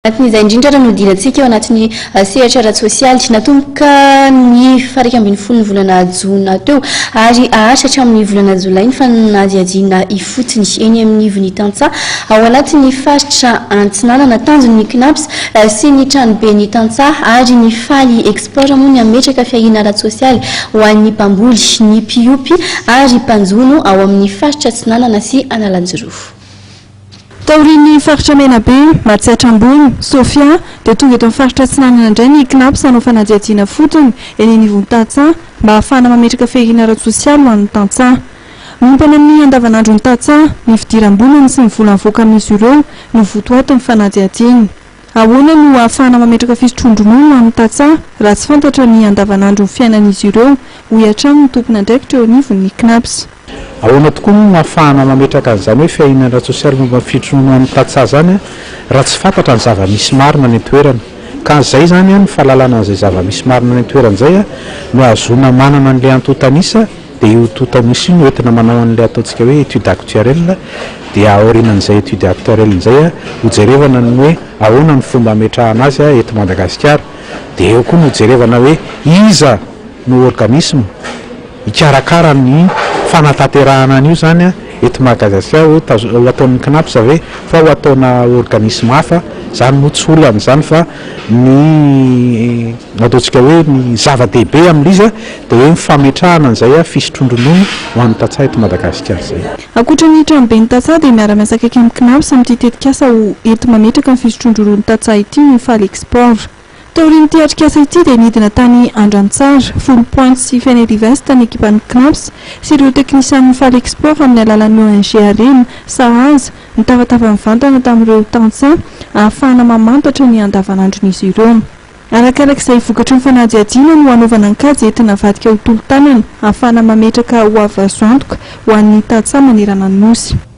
Anatin'izay indrindra raha nodinantsika eo anatin'ny sehatra ara-tsosialy natomboka ny farika ambin'ny folo ny volana jona teo ary hatratra amin'ny volana jolay ny fanadihadiana ifotony eny amin'ny ivony Tantsaha ao anatin'ny faritra Antsinanana tanjon'ny CNAPS sy ny tranobe ny Tantsaha ary ny faly export moa ny ametraka fiahiana ara-tsosialy ho an'ny mpamboly ny mpiompy ary mpanjono ao amin'ny faritra Antsinanana sy Analanjiro. Taorin'ny faritra Menabe, Matsihatra ambony, Sofia dia tonga eto amin'ny faritra Antsinanana indray ny CNAPS hanao fanadihadiana fotony eny anivon'ny Tantsaha mba ahafahana mametraka fiahiana ara-tsosialy ho an'ny Tantsaha. Miompana amin'ny andavanandron'ny Tantsaha, ny fidiram-bolany sy ny vola mivoaka amin'izy ireo no votoato ny fanadihadiana. Ahoana no ahafahana mametraka fisotroan-dronono amin'ny Tantsaha raha tsy fantatra ny andavanandron'ny fiainan'izy ireo, hoy hatrany ny tompona andraikitra eo anivon'ny CNAPS. Ahoana tokoa no ahafahana mametraka an'izany hoe fiahiana ara-tsosialy momba ny fisotroana amin'ny Tantsaha zany raha tsy fantatra ny zava-misy marina ny toerana. Ka izay zany ny fahalalana an'izay zava-misy marina ny toerana izay no ahazoana manana an'ilay antotanisa dia io totanisa io no entina manao an'ilay ataontsika hoe étude actuarielle dia aorianan'izay étude actuarielle izay ho jerevana ny hoe ahoana ny fomba hametrahana azy eto Madagasikara dia eo koa no jerevana hoe iza no organisme ikarakara ny fanatanterahana an'io zany eto Madagasikara ho ataon'ny CNAPS hoe fa ho ataona organisme hafa zany moa tsy olana zany fa ny ataontsika hoe ny zava-dehibe amin'izy dia hoe mifametrahana an'izay fisotroan-dronono ho an'ny Tantsaha eto Madagasikara zay. Ankoatran'ny tranoben'ny Tantsaha dia miara-miasa akaiky amin'ny CNAPS amin'ity tetikasa ho ento mametraka ny fisotroan-dronono Tantsaha ity ny faly export. Taorin'ity atrikasa ity dia nidina tany Andrantsara, Folo Pointe sy Feneliveste ny ekipan'ny CNAPS sy ireo teknisian'ny faly export amin'ny alalan'ny ONG Arena, Sahaza nitavatava mivantana tamin'ireo Tantsaha ahafahana mamantatra ny andavanandron'izy ireo. Arakarak'izay vokatry ny fanadihadiana no hanaovana ny kajy entina avadika ho tolo-tanana ahafahana mametraka ho avy azo antoka ho an'ny Tantsaha manerana ny nosy.